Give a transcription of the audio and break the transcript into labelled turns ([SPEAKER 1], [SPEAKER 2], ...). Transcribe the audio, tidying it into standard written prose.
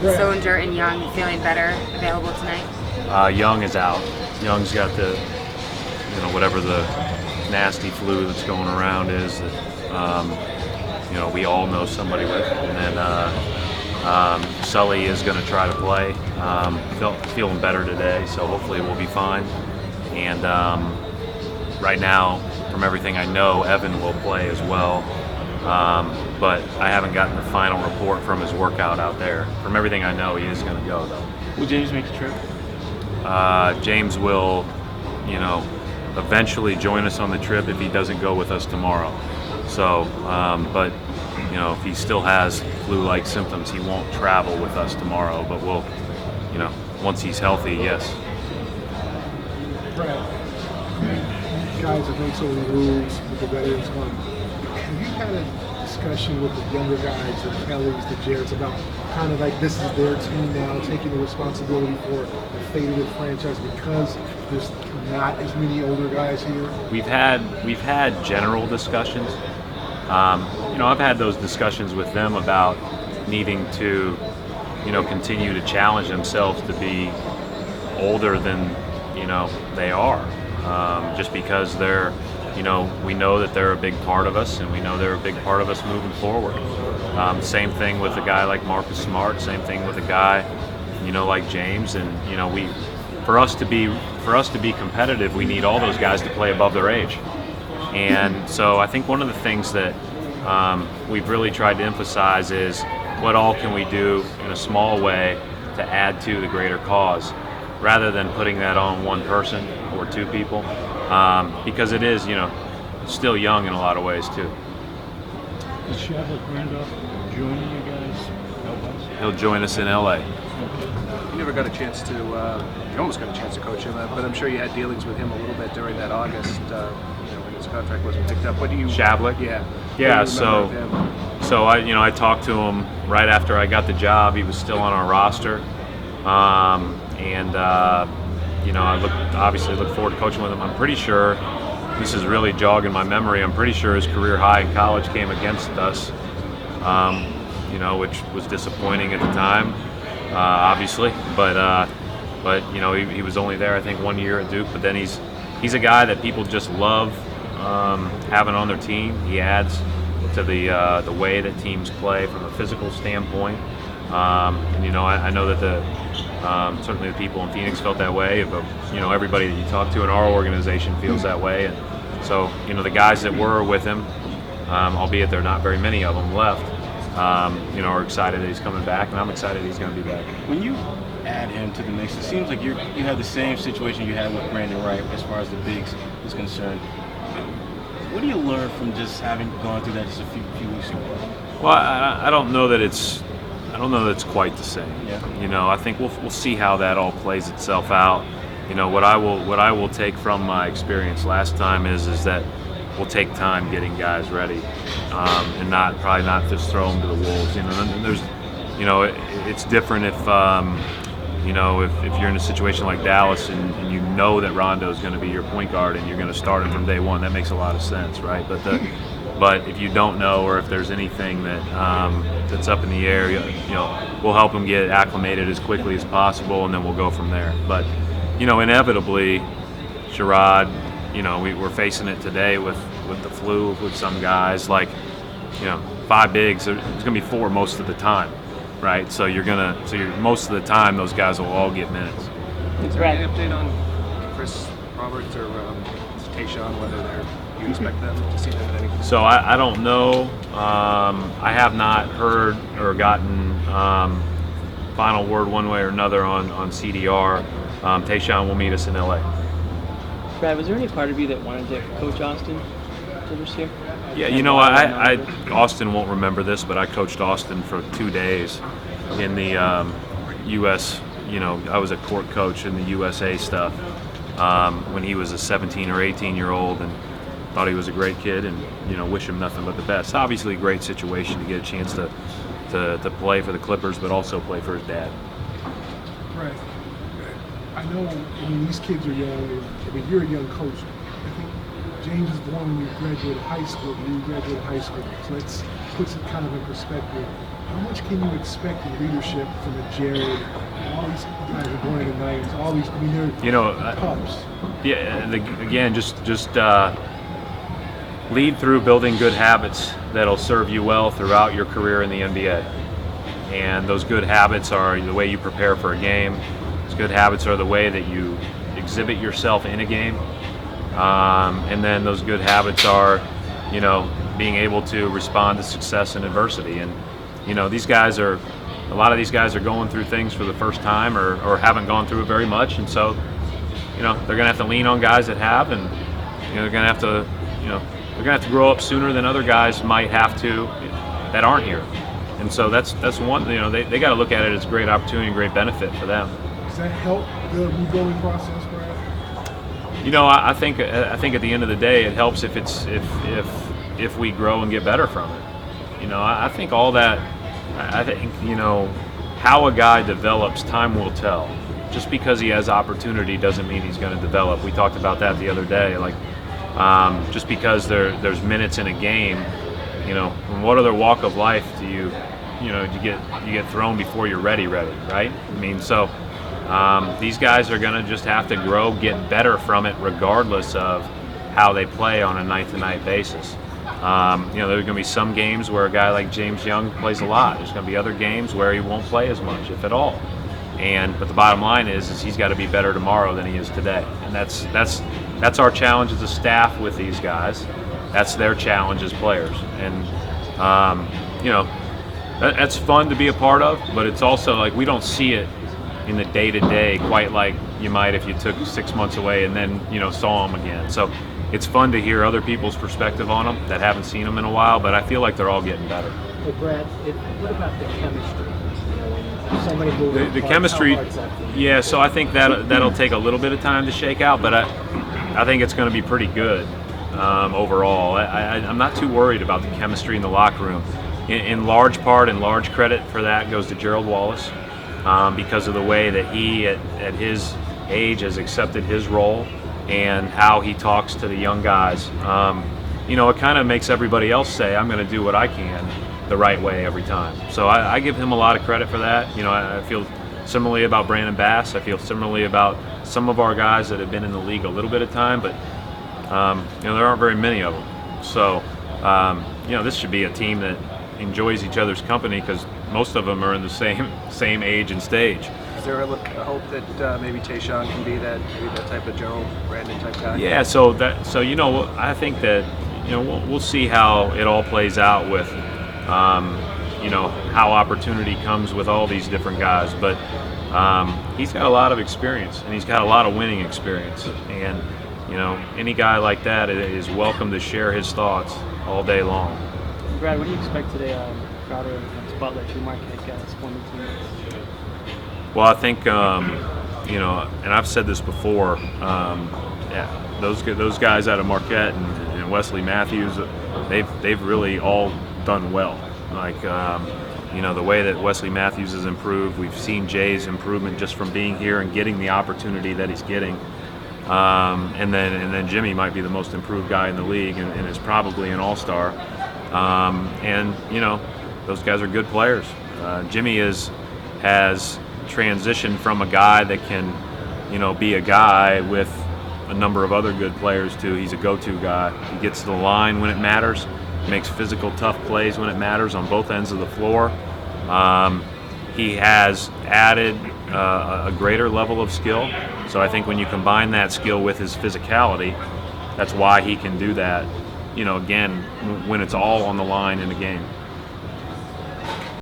[SPEAKER 1] Soninger and Young feeling better, available tonight?
[SPEAKER 2] Young is out. Young's got the, whatever the nasty flu that's going around is that, we all know somebody with. And then Sully is going to try to play. Feeling better today, so hopefully we'll be fine. And right now, from everything I know, Evan will play as well. But I haven't gotten the final report from his workout out there. From everything I know, he is going to go, though.
[SPEAKER 3] Will James make the trip?
[SPEAKER 2] James will, eventually join us on the trip if he doesn't go with us tomorrow. So, but, if he still has flu-like symptoms, he won't travel with us tomorrow. But we'll, once he's healthy, yes.
[SPEAKER 4] Brad, you guys have made so many rules with the veterans. Have you had a discussion with the younger guys, the Kellys, the Jarretts, about kind of like this is their team now, taking the responsibility for the fate of the franchise because there's not as many older guys here?
[SPEAKER 2] We've had general discussions. I've had those discussions with them about needing to, continue to challenge themselves to be older than, they are. Just because they're, we know that they're a big part of us, and we know they're a big part of us moving forward. Same thing with a guy like Marcus Smart. Same thing with a guy, like James. And for us to be competitive, we need all those guys to play above their age. And so I think one of the things that we've really tried to emphasize is what all can we do in a small way to add to the greater cause, rather than putting that on one person or two people, because it is, still young in a lot of ways too.
[SPEAKER 3] Is Chadwick Randolph joining you guys?
[SPEAKER 2] He'll join us in LA.
[SPEAKER 5] You never got a chance to, you almost got a chance to coach him, but I'm sure you had dealings with him a little bit during that August, when his contract wasn't picked up. What do you?
[SPEAKER 2] Shablik?
[SPEAKER 5] Yeah.
[SPEAKER 2] Yeah. So I talked to him right after I got the job. He was still on our roster. I obviously look forward to coaching with him. I'm pretty sure, this is really jogging my memory, I'm pretty sure his career high in college came against us, which was disappointing at the time, obviously. But he was only there, I think, 1 year at Duke. But then he's a guy that people just love having on their team. He adds to the way that teams play from a physical standpoint. I know that certainly the people in Phoenix felt that way, but everybody that you talk to in our organization feels that way. And so the guys that were with him, albeit there are not very many of them left, are excited that he's coming back, and I'm excited he's going to be back.
[SPEAKER 3] When you add him to the mix, it seems like you have the same situation you had with Brandon Wright as far as the bigs is concerned. What do you learn from just having gone through that just a few weeks ago?
[SPEAKER 2] Well, I don't know that it's quite the same.
[SPEAKER 3] Yeah.
[SPEAKER 2] I think we'll see how that all plays itself out. What I will take from my experience last time is that we'll take time getting guys ready, and probably not just throw them to the wolves. It's different if you're in a situation like Dallas and you know that Rondo is going to be your point guard and you're going to start him from day one. That makes a lot of sense, right? But if you don't know, or if there's anything that's up in the air, we'll help them get acclimated as quickly as possible, and then we'll go from there. But inevitably, Sherrod, we're facing it today with the flu with some guys. Like, 5 bigs, there's going to be 4 most of the time, right? So most of the time those guys will all get minutes.
[SPEAKER 5] Is there any update on Chris Roberts or Tayshaun, whether you expect them to see them at any?
[SPEAKER 2] So I don't know. I have not heard or gotten final word one way or another on CDR. Tayshaun will meet us in LA.
[SPEAKER 6] Brad, was there any part of you that wanted to coach Austin for this year?
[SPEAKER 2] Yeah, Austin won't remember this, but I coached Austin for 2 days in the U.S. I was a court coach in the USA stuff when he was a 17 or 18-year-old, and thought he was a great kid, and wish him nothing but the best. Obviously, a great situation to get a chance to play for the Clippers, but also play for his dad.
[SPEAKER 4] Right. I know. These kids are young. You're a young coach. I think James was born when you graduated high school. So let's put some kind of in perspective. how much can you expect in leadership from a Jared? All these guys are going to the 90s. All these, I mean, they're pups.
[SPEAKER 2] Yeah, again, just lead through building good habits that'll serve you well throughout your career in the NBA. And those good habits are the way you prepare for a game. Those good habits are the way that you exhibit yourself in a game. And then those good habits are, being able to respond to success and adversity. And, a lot of these guys are going through things for the first time or haven't gone through it very much. And so, they're going to have to lean on guys that have, and, they're going to have to, they're going to have to grow up sooner than other guys might have to that aren't here. And so that's one, they got to look at it as a great opportunity and great benefit for them.
[SPEAKER 4] Does that help the rebuilding process, Brad?
[SPEAKER 2] I think at the end of the day, it helps if we grow and get better from it. I think all that. I think how a guy develops, time will tell. Just because he has opportunity doesn't mean he's going to develop. We talked about that the other day. Like, just because there's minutes in a game, in what other walk of life do you get thrown before you're ready, right? I mean, so these guys are going to just have to grow, get better from it, regardless of how they play on a night-to-night basis. There's going to be some games where a guy like James Young plays a lot. There's going to be other games where he won't play as much, if at all. But the bottom line is he's got to be better tomorrow than he is today. And that's our challenge as a staff with these guys. That's their challenge as players. And that's fun to be a part of, but it's also like we don't see it in the day-to-day quite like you might if you took 6 months away and then saw them again. So it's fun to hear other people's perspective on them that haven't seen them in a while, but I feel like they're all getting better.
[SPEAKER 7] Hey Brad, what about the chemistry? So many moving
[SPEAKER 2] The
[SPEAKER 7] parts,
[SPEAKER 2] chemistry,
[SPEAKER 7] how hard is that?
[SPEAKER 2] yeah. So I think that'll take a little bit of time to shake out, but I think it's going to be pretty good overall. I'm not too worried about the chemistry in the locker room. In large part, and large credit for that goes to Gerald Wallace because of the way that he, at his age, has accepted his role and how he talks to the young guys. It kind of makes everybody else say, I'm going to do what I can the right way every time. So I give him a lot of credit for that. I feel similarly about Brandon Bass. I feel similarly about some of our guys that have been in the league a little bit of time, but there aren't very many of them. So this should be a team that enjoys each other's company because most of them are in the same age and stage.
[SPEAKER 5] Is there a hope that maybe Tayshaun can be that type of Gerald Brandon type guy?
[SPEAKER 2] Yeah. So I think that we'll see how it all plays out with how opportunity comes with all these different guys. But he's got a lot of experience and he's got a lot of winning experience. And any guy like that is welcome to share his thoughts all day long.
[SPEAKER 6] Brad, what do you expect today? Crowder and Butler, two Marquette guys, former teammates.
[SPEAKER 2] Well, I think and I've said this before. Those guys out of Marquette and Wesley Matthews, they've really all done well. Like the way that Wesley Matthews has improved, we've seen Jay's improvement just from being here and getting the opportunity that he's getting. And then Jimmy might be the most improved guy in the league and is probably an all-star. Those guys are good players. Jimmy has transitioned from a guy that can, be a guy with a number of other good players to he's a go-to guy. He gets to the line when it matters, makes physical, tough plays when it matters on both ends of the floor. He has added a greater level of skill. So I think when you combine that skill with his physicality, that's why he can do that, again, when it's all on the line in the game.